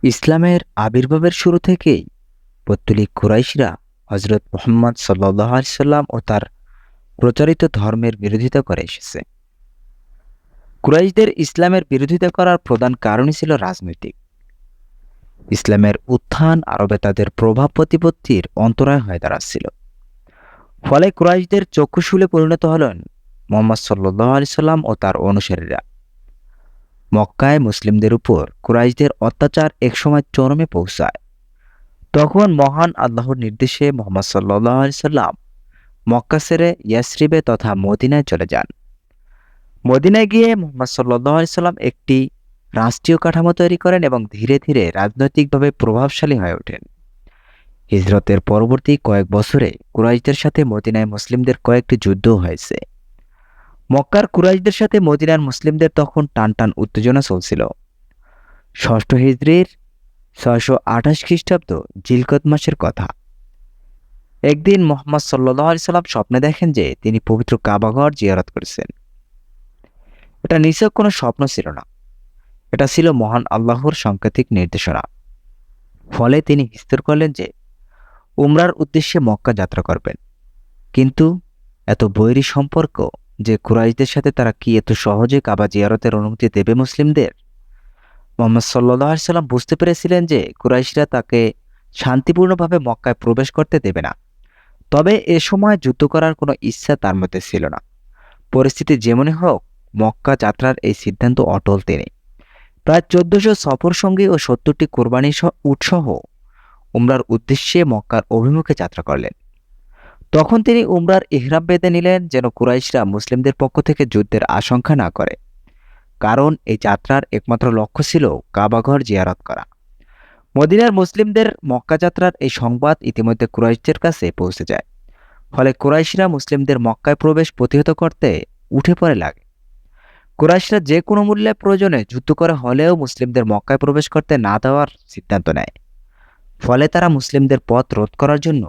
ইসলামের আবির্ভাবের শুরু থেকেই পৌত্তলিক কুরাইশরা হযরত মুহাম্মদ সাল্লাল্লাহু আলাইহি সাল্লাম ও তার প্রচারিত ধর্মের বিরোধিতা করে এসেছে। কুরাইশদের ইসলামের বিরোধিতা করার প্রধান কারণই ছিল রাজনৈতিক। ইসলামের উত্থান আরবে তাদের প্রভাব প্রতিপত্তির অন্তরায় হয়ে দাঁড়াচ্ছিল। ফলে কুরাইশদের চক্ষুশূলে পরিণত হলেন মুহাম্মদ সাল্লাল্লাহু আলাইহি সাল্লাম ও তার অনুসারীরা। মক্কায় মুসলিমদের উপর কুরাইশদের অত্যাচার একসময় চরমে পৌঁছায়। তখন মহান আল্লাহর নির্দেশে মুহাম্মদ সাল্লাল্লাহু আলাইহি সাল্লাম মক্কা ছেড়ে ইয়াসরিবে তথা মদিনায় চলে যান। মদিনায় গিয়ে মুহাম্মদ সাল্লাল্লাহু আলাইহি সাল্লাম একটি রাষ্ট্রীয় কাঠামো তৈরি করেন এবং ধীরে ধীরে রাজনৈতিকভাবে প্রভাবশালী হয়ে ওঠেন। হিজরতের পরবর্তী কয়েক বছরে কুরাইশদের সাথে মদিনায় মুসলিমদের কয়েকটি যুদ্ধও হয়েছে। মক্কার কুরাইশদের সাথে মদিনার মুসলিমদের তখন টানটান উত্তেজনা চলছিল। ষষ্ঠ হিজরির ৬২৮ খ্রিস্টাব্দ জিলকদ মাসের কথা। একদিন মুহাম্মদ সাল্লাল্লাহু আলাইহি সাল্লাম স্বপ্নে দেখেন যে তিনি পবিত্র কাবাঘর জিয়ারত করেছেন। এটা নিছক কোনো স্বপ্ন ছিল না, এটা ছিল মহান আল্লাহর সাংকেতিক নির্দেশনা। ফলে তিনি স্থির করলেন যে উমরার উদ্দেশ্যে মক্কা যাত্রা করবেন। কিন্তু এত বৈরী সম্পর্ক যে কুরাইশদের সাথে তারা কি এত সহজে কাবা জিয়ারতের অনুমতি দেবে মুসলিমদের? মুহাম্মদ সাল্লাল্লাহু আলাইহি সাল্লাম বুঝতে পেরেছিলেন যে কুরাইশরা তাকে শান্তিপূর্ণভাবে মক্কায় প্রবেশ করতে দেবে না। তবে এ সময় যুদ্ধ করার কোনো ইচ্ছা তার মধ্যে ছিল না। পরিস্থিতি যেমনই হোক, মক্কা যাত্রার এই সিদ্ধান্ত অটল তিনি। প্রায় ১৪০০ সফর সঙ্গী ও ৭০টি কোরবানি উটসহ উমরার উদ্দেশ্যে মক্কার অভিমুখে যাত্রা করলেন। তখন তিনি উমরার ইহরাম বেঁধে নিলেন যেন কুরাইশরা মুসলিমদের পক্ষ থেকে যুদ্ধের আশঙ্কা না করে। কারণ এই যাত্রার একমাত্র লক্ষ্য ছিল কাবাঘর জিয়ারত করা। মদিনার মুসলিমদের মক্কা যাত্রার এই সংবাদ ইতিমধ্যে কুরাইশদের কাছে পৌঁছে যায়। ফলে কুরাইশরা মুসলিমদের মক্কায় প্রবেশ প্রতিহত করতে উঠে পড়ে লাগে। কুরাইশরা যে কোনো মূল্যে প্রয়োজনে যুদ্ধ করে হলেও মুসলিমদের মক্কায় প্রবেশ করতে না দেওয়ার সিদ্ধান্ত নেয়। ফলে তারা মুসলিমদের পথ রোধ করার জন্য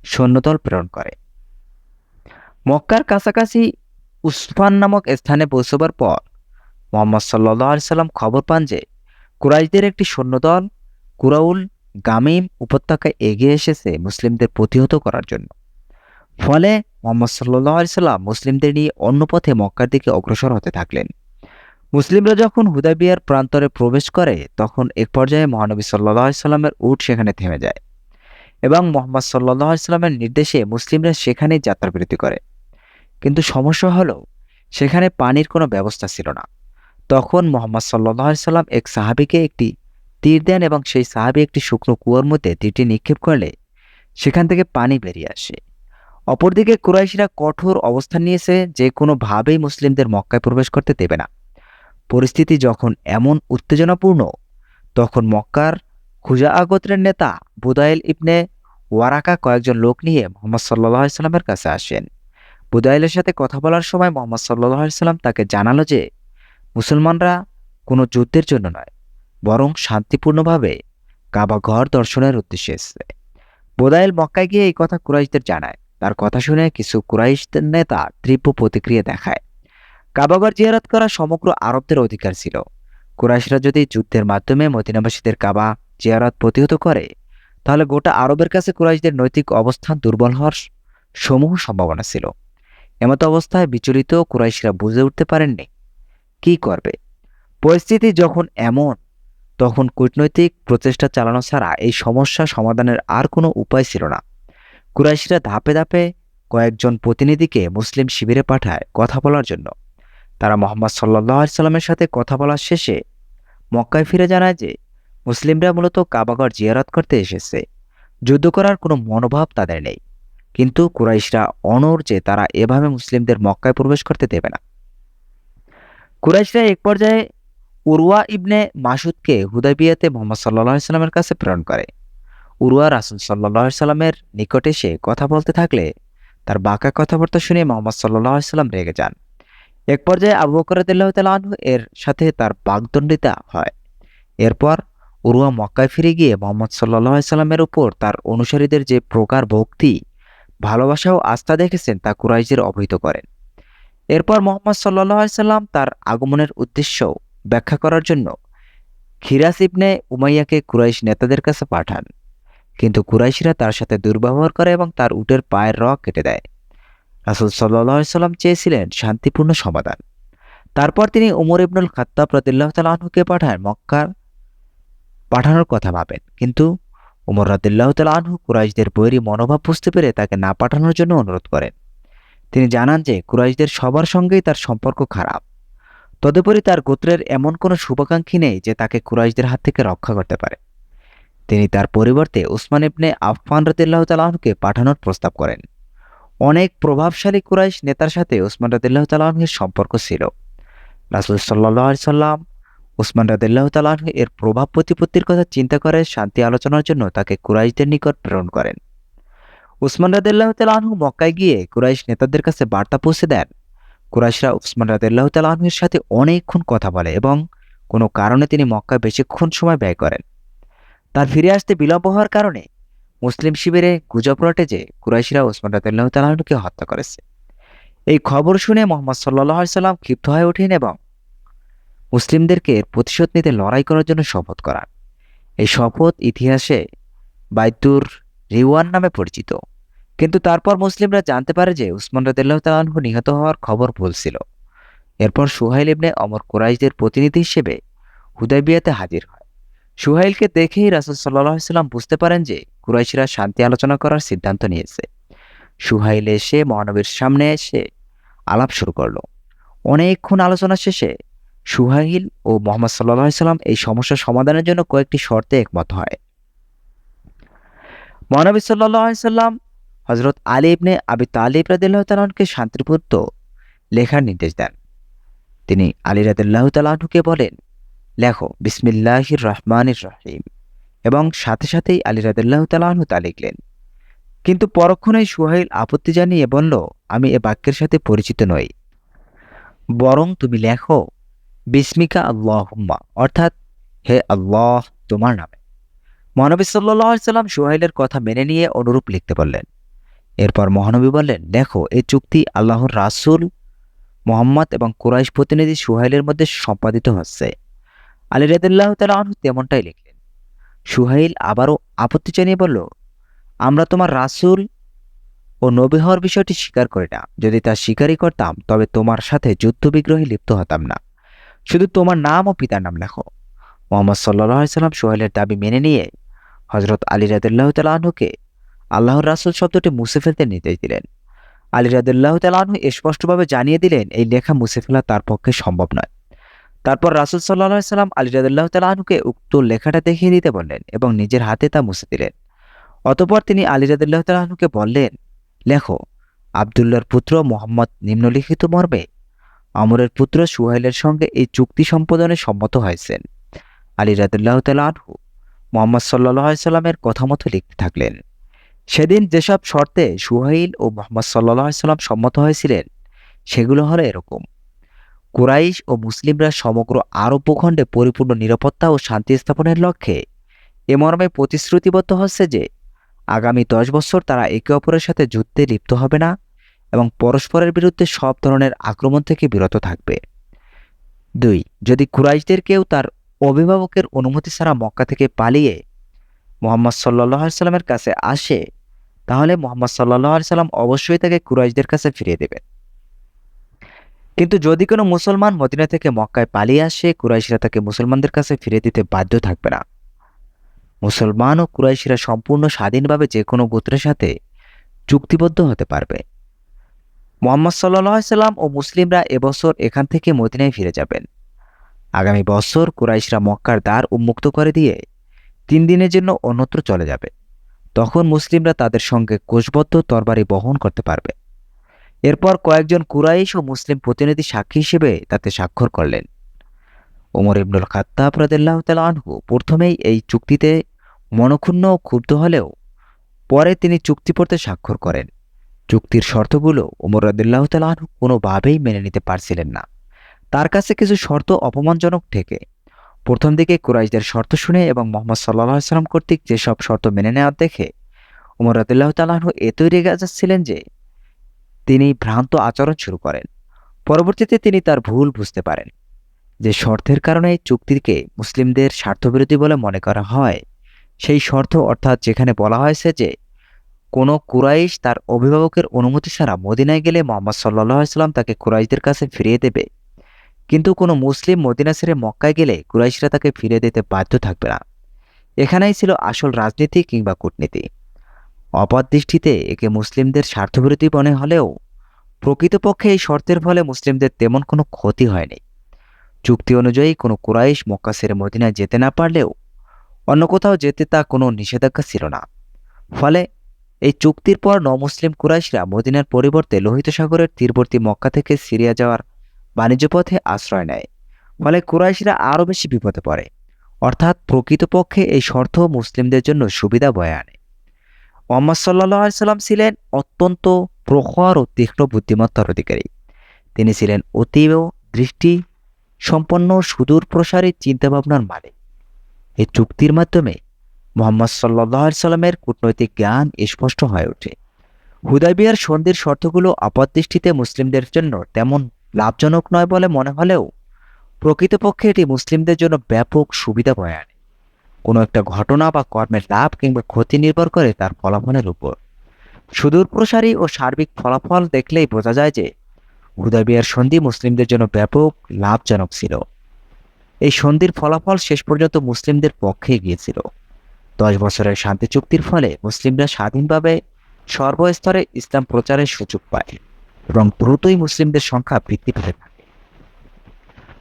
সৈন্যদল প্রেরণ করে। মক্কার কাছাকাছি উসফান নামক স্থানে পৌঁছবার পর মুহাম্মদ সাল্লাল্লাহু আলাইহি সাল্লাম খবর পান যে কুরাইশদের একটি সৈন্যদল কুরাউল গামিম উপত্যকায় এগিয়ে এসেছে মুসলিমদের প্রতিহত করার জন্য। ফলে মুহাম্মদ সাল্লাল্লাহু আলাইহি সাল্লাম মুসলিমদের নিয়ে অন্য পথে মক্কার দিকে অগ্রসর হতে থাকলেন। মুসলিমরা যখন হুদায়বিয়ার প্রান্তরে প্রবেশ করে তখন এক পর্যায়ে মহানবী সাল্লাল্লাহু আলাইহি সাল্লামের উট সেখানে থেমে যায় এবং মুহাম্মদ সাল্লাল্লাহু আলাইহি সাল্লামের নির্দেশে মুসলিমরা সেখানেই যাত্রাবিরতি করে। কিন্তু সমস্যা হলো সেখানে পানির কোনো ব্যবস্থা ছিল না। তখন মুহাম্মদ সাল্লাল্লাহু আলাইহি সাল্লাম এক সাহাবীকে একটি তীর দেন এবং সেই সাহাবী একটি শুকনো কুয়োর মধ্যে তীরটি নিক্ষেপ করলে সেখান থেকে পানি বেরিয়ে আসে। অপরদিকে কুরাইশরা কঠোর অবস্থান নিয়েছে যে কোনোভাবেই মুসলিমদের মক্কায় প্রবেশ করতে দেবে না। পরিস্থিতি যখন এমন উত্তেজনাপূর্ণ, তখন মক্কার খুজাআ গোত্রের নেতা বুদাইল ইবনে ওয়ারাকা কয়েকজন লোক নিয়ে মুহাম্মদ সাল্লাল্লাহু আলাইহি সাল্লামের কাছে আসেন। বুদাইলের সাথে কথা বলার সময় মুহাম্মদ সাল্লাল্লাহু আলাইহি সাল্লাম তাকে জানালো যে মুসলমানরা কোনো যুদ্ধের জন্য নয়, বরং শান্তিপূর্ণভাবে কাবা ঘর দর্শনের উদ্দেশ্যে এসেছে। বুদাইল মক্কায় গিয়ে এই কথা কুরাইশদের জানায়। তার কথা শুনে কিছু কুরাইশদের নেতা তীব্র প্রতিক্রিয়া দেখায়। কাবাঘর জিয়ারত করা সমগ্র আরবদের অধিকার ছিল। কুরাইশরা যদি যুদ্ধের মাধ্যমে মদিনাবাসীদের কাবা জিয়ারত প্রতিহত করে, তাহলে গোটা আরবের কাছে কুরাইশদের নৈতিক অবস্থান দুর্বল হওয়ার সমূহ সম্ভাবনা ছিল। এমত অবস্থায় বিচলিত কুরাইশরা বুঝে উঠতে পারেননি কি করবে। পরিস্থিতি যখন এমন, তখন কূটনৈতিক প্রচেষ্টা চালানো ছাড়া এই সমস্যা সমাধানের আর কোনো উপায় ছিল না। কুরাইশরা ধাপে ধাপে কয়েকজন প্রতিনিধিকে মুসলিম শিবিরে পাঠায় কথা বলার জন্য। তারা মুহাম্মদ সাল্লাল্লাহু আলাইহি সাল্লামের সাথে কথা বলার শেষে মক্কায় ফিরে জানায় যে মুসলিমরা মূলত কাবাঘর জিয়ারত করতে এসেছে, যুদ্ধ করার কোনো মনোভাব তাদের নেই। কিন্তু কুরাইশরা অনড় যে তারা এভাবে মুসলিমদের মক্কায় প্রবেশ করতে দেবে না। কুরাইশরা এক পর্যায়ে উরওয়া ইবনে মাসুদকে হুদায়বিয়াতে মুহাম্মদ সাল্লাল্লাহু আলাইহি সাল্লামের কাছে প্রেরণ করে। উরওয়া রাসূল সাল্লাল্লাহু আলাইহি সাল্লামের নিকটে এসে কথা বলতে থাকলে তার বাঁকা কথাবার্তা শুনে মুহাম্মদ সাল্লাল্লাহু আলাইহি সাল্লাম রেগে যান। এক পর্যায়ে আবু বকর রাদিয়াল্লাহু তাআলা আনহু এর সাথে তার বাগদণ্ডিতা হয়। এরপর উরওয়া মক্কায় ফিরে গিয়ে মুহাম্মদ সাল্লাল্লাহু আলাইহি সাল্লামের উপর তার অনুসারীদের যে প্রকার ভক্তি, ভালোবাসা ও আস্থা দেখেছেন তা কুরাইশদের অবহিত করেন। এরপর মুহাম্মদ সাল্লাল্লাহু আলাইহি সাল্লাম তার আগমনের উদ্দেশ্য ব্যাখ্যা করার জন্য খিরাস ইবনে উমাইয়াকে কুরাইশ নেতাদের কাছে পাঠান, কিন্তু কুরাইশরা তার সাথে দুর্ব্যবহার করে এবং তার উটের পায়ের রগ কেটে দেয়। রাসূল সাল্লাল্লাহু আলাইহি সাল্লাম চেয়েছিলেন শান্তিপূর্ণ সমাধান। তারপর তিনি উমর ইবনুল খাত্তাব রাদিয়াল্লাহু তাআলা আনহুকে পাঠানোর কথা ভাবেন, কিন্তু উমর রাদিয়াল্লাহু তাআলা আনহু কুরাইশদের বৈরী মনোভাব বুঝতে পেরে তাকে না পাঠানোর জন্য অনুরোধ করেন। তিনি জানান যে কুরাইশদের সবার সঙ্গেই তার সম্পর্ক খারাপ। তদুপরি তার গোত্রের এমন কোনো শুভাকাঙ্ক্ষী নেই যে তাকে কুরাইশদের হাত থেকে রক্ষা করতে পারে। তিনি তার পরিবর্তে উসমান ইবনে আফফান রাদিয়াল্লাহু তাআলা আনহুকে পাঠানোর প্রস্তাব করেন। অনেক প্রভাবশালী কুরাইশ নেতার সাথে উসমান রাদিয়াল্লাহু তাআলা আনহুর সম্পর্ক ছিল। রাসূল সাল্লাল্লাহু আলাইহি সাল্লাম উসমান রাদিয়াল্লাহু তাআলা আনহু এর প্রভাব প্রতিপত্তির কথা চিন্তা করে শান্তি আলোচনার জন্য তাকে কুরাইশদের নিকট প্রেরণ করেন। উসমান রাদিয়াল্লাহু তাআলা আনহু মক্কায় গিয়ে কুরাইশ নেতাদের কাছে বার্তা পৌঁছে দেন। কুরাইশরা উসমান রাদিয়াল্লাহু তাআলা আনহুর সাথে অনেকক্ষণ কথা বলে এবং কোনো কারণে তিনি মক্কায় বেশিক্ষণ সময় ব্যয় করেন। তার ফিরে আসতে বিলম্ব হওয়ার কারণে মুসলিম শিবিরে গুজব রটে যে কুরাইশরা উসমান রাদিয়াল্লাহু তাআলা আনহুকে হত্যা করেছে। এই খবর শুনে মুহাম্মদ সাল্লাল্লাহু আলাইহি সাল্লাম ক্ষিপ্ত হয়ে ওঠেন এবং মুসলিমদেরকে এর প্রতিশোধ নিতে লড়াই করার জন্য শপথ করান। এই শপথ ইতিহাসে বাইতুর রিওয়ান নামে পরিচিত। কিন্তু তারপর মুসলিমরা জানতে পারে যে উসমান রাদিয়াল্লাহু তাআলা আনহু নিহত হওয়ার খবর ভুল ছিল। এরপর সুহাইল ইবনে অমর কুরাইশদের প্রতিনিধি হিসেবে হুদায়বিয়াতে হাজির হয়। সুহাইলকে দেখেই রাসূল সাল্লাল্লাহু আলাইহি সাল্লাম বুঝতে পারেন যে কুরাইশরা শান্তি আলোচনা করার সিদ্ধান্ত নিয়েছে। সুহাইল এসে মহানবীর সামনে এসে আলাপ শুরু করলো। অনেকক্ষণ আলোচনা শেষে সুহাইল ও মুহাম্মদ সাল্লাল্লাহু আলাইহি সাল্লাম এই সমস্যার সমাধানের জন্য কয়েকটি শর্তে একমত হয়। মহানবী সাল্লাল্লাহু আলাইহি সাল্লাম হযরত আলী ইবনে আবি তালিব রাদিয়াল্লাহু তাআলা আনহুকে শান্তিপূর্ণ লেখার নির্দেশ দেন। তিনি আলী রাদিয়াল্লাহু তাআলা আনহুকে বলেন, লেখো বিসমিল্লাহির রহমানির রহিম, এবং সাথে সাথেই আলী রাদিয়াল্লাহু তাআলা আনহু তা লিখলেন। কিন্তু পরক্ষণেই সুহাইল আপত্তি জানিয়ে বলল, আমি এ বাক্যের সাথে পরিচিত নই, বরং তুমি লেখো বিসমিকা আল্লাহুম্মা, অর্থাৎ হে আল্লাহ তোমার নামে। মহানবী সাল্লাল্লাহু আলাইহি সাল্লাম সুহাইলের কথা মেনে নিয়ে অনুরূপ লিখতে বললেন। এরপর মহানবী বললেন, লেখো এই চুক্তি আল্লাহর রাসূল মুহাম্মদ এবং কুরাইশ প্রতিনিধি সুহাইলের মধ্যে সম্পাদিত হচ্ছে। আলী রাদিয়াল্লাহু তাআলা আনহু তেমনটাই লিখলেন। সুহাইল আবারও আপত্তি জানিয়ে বলল, আমরা তোমার রাসূল ও নবী হওয়ার বিষয়টি স্বীকার করি না। যদি তা স্বীকারই করতাম তবে তোমার সাথে যুদ্ধবিগ্রহে লিপ্ত হতাম না। শুধু তোমার নাম ও পিতার নাম লেখো। মুহাম্মদ সাল্লাল্লাহু আলাইহি সাল্লাম সুহাইলের দাবি মেনে নিয়ে হযরত আলী রাদিয়াল্লাহু তাআলা আনহুকে আল্লাহর রাসূল শব্দটি মুছে ফেলতে নির্দেশ দিলেন। আলী রাদিয়াল্লাহু তাআলা আনহু স্পষ্টভাবে জানিয়ে দিলেন এই লেখা মুছে ফেলা তার পক্ষে সম্ভব নয়। তারপর রাসূল সাল্লাল্লাহু আলাইহি সাল্লাম আলী রাদিয়াল্লাহু তাআলা আনহুকে উক্ত লেখাটা দেখিয়ে দিতে বললেন এবং নিজের হাতে তা মুছে দিলেন। অতঃপর তিনি আলী রাদিয়াল্লাহু তাআলা আনহুকে বললেন, লেখো আব্দুল্লাহর পুত্র মুহাম্মদ নিম্নলিখিত মর্মে আমরের পুত্র সুহাইলের সঙ্গে এই চুক্তি সম্পাদনে সম্মত হয়েছেন। আলী রাদিয়াল্লাহু তাআলা আনহু মুহাম্মদ সাল্লাল্লাহু আলাইহি সাল্লামের কথা মতো লিখতে থাকলেন। সেদিন যেসব শর্তে সুহাইল ও মুহাম্মদ সাল্লাল্লাহু আলাইহি সাল্লাম সম্মত হয়েছিলেন সেগুলো হলো এরকম: কুরাইশ ও মুসলিমরা সমগ্র আরব ভূখণ্ডে পরিপূর্ণ নিরাপত্তা ও শান্তি স্থাপনের লক্ষ্যে এ মর্মে প্রতিশ্রুতিবদ্ধ হচ্ছে যে আগামী 10 বছর তারা একে অপরের সাথে যুদ্ধে লিপ্ত হবে না এবং পরস্পরের বিরুদ্ধে সব ধরনের আক্রমণ থেকে বিরত থাকবে। 2. যদি কুরাইশদের কেউ তার অভিভাবকের অনুমতি ছাড়া মক্কা থেকে পালিয়ে মুহাম্মদ সাল্লাল্লাহু আলাইহি সাল্লামের কাছে আসে, তাহলে মুহাম্মদ সাল্লাল্লাহু আলাইহি সাল্লাম অবশ্যই তাকে কুরাইশদের কাছে ফিরিয়ে দেবেন। কিন্তু যদি কোনো মুসলমান মদিনা থেকে মক্কায় পালিয়ে আসে, কুরাইশরা তাকে মুসলমানদের কাছে ফিরিয়ে দিতে বাধ্য থাকবে না। মুসলমান ও কুরাইশরা সম্পূর্ণ স্বাধীনভাবে যে কোনো গোত্রের সাথে চুক্তিবদ্ধ হতে পারবে। মুহাম্মদ সাল্লাল্লাহু আলাইহি সাল্লাম ও মুসলিমরা এবছর এখান থেকে মদিনায় ফিরে যাবেন। আগামী বছর কুরাইশরা মক্কার দ্বার উন্মুক্ত করে দিয়ে 3 দিনের জন্য অন্যত্র চলে যাবে। তখন মুসলিমরা তাদের সঙ্গে কোষবদ্ধ তরবারি বহন করতে পারবে। এরপর কয়েকজন কুরাইশ ও মুসলিম প্রতিনিধি সাক্ষী হিসেবে তাতে স্বাক্ষর করলেন। ওমর ইবনুল খাত্তাব রাদিয়াল্লাহু তাআলা আনহু প্রথমেই এই চুক্তিতে মনক্ষুণ্ণ ও ক্ষুব্ধ হলেও পরে তিনি চুক্তি পড়তে স্বাক্ষর করেন। চুক্তির শর্তগুলো ওমর রাদিয়াল্লাহু তাআলা আনহু কোনোভাবেই মেনে নিতে পারছিলেন না। তার কাছে কিছু শর্ত অপমানজনক ঠেকে। প্রথম দিকে কুরাইশদের শর্ত শুনে এবং মুহাম্মদ সাল্লাল্লাহু আলাইহি সাল্লাম কর্তৃক যেসব শর্ত মেনে নেওয়া দেখে ওমর রাদিয়াল্লাহু তাআলা আনহু এতই রেগে যাচ্ছিলেন যে তিনি ভ্রান্ত আচরণ শুরু করেন। পরবর্তীতে তিনি তার ভুল বুঝতে পারেন। যে শর্তের কারণে এই চুক্তিকে মুসলিমদের স্বার্থবিরোধী বলে মনে করা হয়, সেই শর্ত অর্থাৎ যেখানে বলা হয়েছে যে কোনো কুরাইশ তার অভিভাবকের অনুমতি ছাড়া মদিনায় গেলে মুহাম্মদ সাল্লাল্লাহু আলাইহি সাল্লাম তাকে কুরাইশদের কাছে ফিরিয়ে দেবে, কিন্তু কোনো মুসলিম মদিনা ছেড়ে মক্কায় গেলে কুরাইশরা তাকে ফিরিয়ে দিতে বাধ্য থাকবে না। এখানেই ছিল আসল রাজনীতি কিংবা কূটনীতি। অপরদৃষ্টিতে একে মুসলিমদের স্বার্থবিরোধী মনে হলেও প্রকৃতপক্ষে এই শর্তের ফলে মুসলিমদের তেমন কোনো ক্ষতি হয়নি। চুক্তি অনুযায়ী কোনো কুরাইশ মক্কা ছেড়ে মদিনায় যেতে না পারলেও অন্য কোথাও যেতে তা কোনো নিষেধাজ্ঞা ছিল না। ফলে এই চুক্তির পর নমুসলিম কুরাইশরা মদিনার পরিবর্তে লোহিত সাগরের তীরবর্তী মক্কা থেকে সিরিয়া যাওয়ার বাণিজ্য পথে আশ্রয় নেয়। ফলে কুরাইশরা আরও বেশি বিপদে পড়ে। অর্থাৎ প্রকৃতপক্ষে এই শর্ত মুসলিমদের জন্য সুবিধা বয়ে আনে। মুহাম্মদ সাল্লাল্লাহু আলাইহি সাল্লাম ছিলেন অত্যন্ত প্রখর ও তীক্ষ্ণ বুদ্ধিমত্তার অধিকারী। তিনি ছিলেন অতীব দৃষ্টি সম্পন্ন সুদূর প্রসারী চিন্তাভাবনার মালিক। এই চুক্তির মাধ্যমে মুহাম্মদ সাল্লাল্লাহু আলাইহি সাল্লামের কূটনৈতিক জ্ঞান স্পষ্ট হয়ে ওঠে। হুদায়বিয়ার সন্ধির শর্তগুলো আপাতদৃষ্টিতে মুসলিমদের জন্য তেমন লাভজনক নয় বলে মনে হলেও প্রকৃতপক্ষে এটি মুসলিমদের জন্য ব্যাপক সুবিধা বয়ে আনে। কোনো একটা ঘটনা বা কর্মের লাভ কিংবা ক্ষতি নির্ভর করে তার ফলাফলের উপর। সুদূর প্রসারী ও সার্বিক ফলাফল দেখলেই বোঝা যায় যে হুদায়বিয়ার সন্ধি মুসলিমদের জন্য ব্যাপক লাভজনক ছিল। এই সন্ধির ফলাফল শেষ পর্যন্ত মুসলিমদের পক্ষে গিয়েছিল। 10 বছরের শান্তি চুক্তির ফলে মুসলিমরা স্বাধীনভাবে সর্বস্তরে ইসলাম প্রচারের সুযোগ পায় এবং দ্রুতই মুসলিমদের সংখ্যা বৃদ্ধি পেতে থাকে।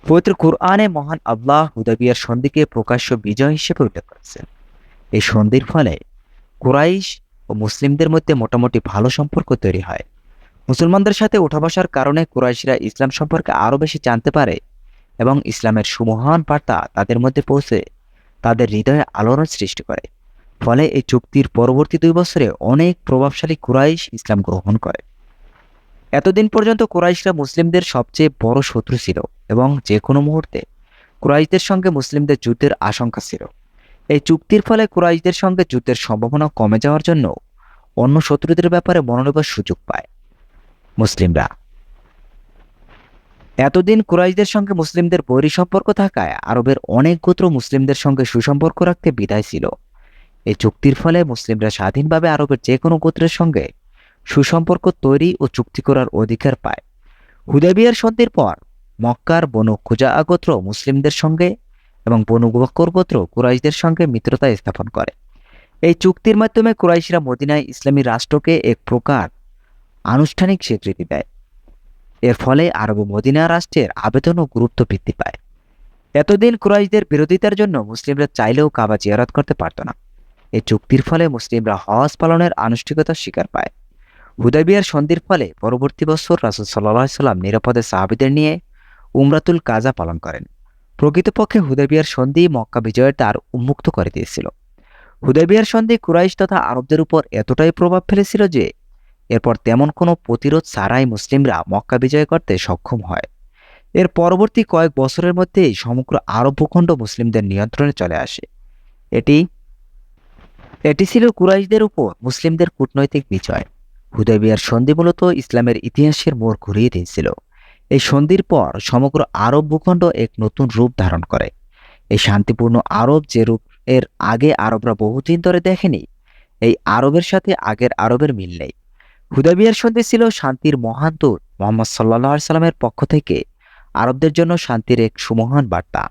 পবিত্র কুরআনে মহান আল্লাহ হুদায়বিয়ার সন্ধিকে প্রকাশ্য বিজয় হিসেবে উল্লেখ করেছেন। এই সন্ধির ফলে কুরাইশ ও মুসলিমদের মধ্যে মোটামুটি ভালো সম্পর্ক তৈরি হয়। মুসলমানদের সাথে ওঠা বসার কারণে কুরাইশরা ইসলাম সম্পর্কে আরও বেশি জানতে পারে এবং ইসলামের সুমহান বার্তা তাদের মধ্যে পৌঁছে তাদের হৃদয়ে আলোড়ন সৃষ্টি করে। ফলে এই চুক্তির পরবর্তী 2 বছরে অনেক প্রভাবশালী কুরাইশ ইসলাম গ্রহণ করে। এতদিন পর্যন্ত কুরাইশরা মুসলিমদের সবচেয়ে বড় শত্রু ছিল এবং যে কোনো মুহূর্তে কুরাইশদের সঙ্গে মুসলিমদের যুদ্ধের আশঙ্কা ছিল। এই চুক্তির ফলে কুরাইশদের সঙ্গে যুদ্ধের সম্ভাবনা কমে যাওয়ার জন্য অন্য শত্রুদের ব্যাপারে মনোনিবেশ সুযোগ পায় মুসলিমরা। এতদিন কুরাইশদের সঙ্গে মুসলিমদের বৈরী সম্পর্ক থাকায় আরবের অনেক গোত্র মুসলিমদের সঙ্গে সুসম্পর্ক রাখতে বিদায় ছিল। এই চুক্তির ফলে মুসলিমরা স্বাধীনভাবে আরবের যে কোনো গোত্রের সঙ্গে সুসম্পর্ক তৈরি ও চুক্তি করার অধিকার পায়। হুদায়বিয়ার সন্ধির পর মক্কার বনু খুজাআ গোত্র মুসলিমদের সঙ্গে এবং বনু বকর গোত্র কুরাইশদের সঙ্গে মিত্রতা স্থাপন করে। এই চুক্তির মাধ্যমে কুরাইশরা মদিনায় ইসলামী রাষ্ট্রকে এক প্রকার আনুষ্ঠানিক স্বীকৃতি দেয়। এর ফলে আরব মদিনা রাষ্ট্রের আবেদন ও গুরুত্ব বৃদ্ধি পায়। এতদিন কুরাইশদের বিরোধিতার জন্য মুসলিমরা চাইলেও কাবা জিয়ারত করতে পারত না। এই চুক্তির ফলে মুসলিমরা হজ পালনের আনুষ্ঠানিকতা স্বীকার পায়। হুদায়বিয়ার সন্ধির ফলে পরবর্তী বছর রাসূল সাল্লাল্লাহু আলাইহি সাল্লাম নিরাপদে সাহাবীদের নিয়ে উমরাতুল কাজা পালন করেন। প্রকৃতপক্ষে হুদায়বিয়ার সন্ধি মক্কা বিজয়ের দ্বার উন্মুক্ত করে দিয়েছিল। হুদায়বিয়ার সন্ধি কুরাইশ তথা আরবদের উপর এতটাই প্রভাব ফেলেছিল যে এরপর তেমন কোনো প্রতিরোধ ছাড়াই মুসলিমরা মক্কা বিজয় করতে সক্ষম হয়। এর পরবর্তী কয়েক বছরের মধ্যেই সমগ্র আরব ভূখণ্ড মুসলিমদের নিয়ন্ত্রণে চলে আসে। এটি ছিল কুরাইশদের উপর মুসলিমদের কূটনৈতিক বিজয়। হুদায়বিয়ার সন্ধি মূলত ইসলামের ইতিহাসের মোড় ঘুরিয়ে দিয়েছিল। এই সন্ধির পর সমগ্র আরব ভূখণ্ড এক নতুন রূপ ধারণ করে। এই শান্তিপূর্ণ আরব যে রূপ এর আগে আরবরা বহুদিন ধরে দেখেনি, এই আরবের সাথে আগের আরবের মিল নেই। হুদায়বিয়ার সন্ধি ছিল শান্তির মহান দূত মুহাম্মদ সাল্লাল্লাহু আলাইহি সাল্লামের পক্ষ থেকে আরবদের জন্য শান্তির এক সুমহান বার্তা।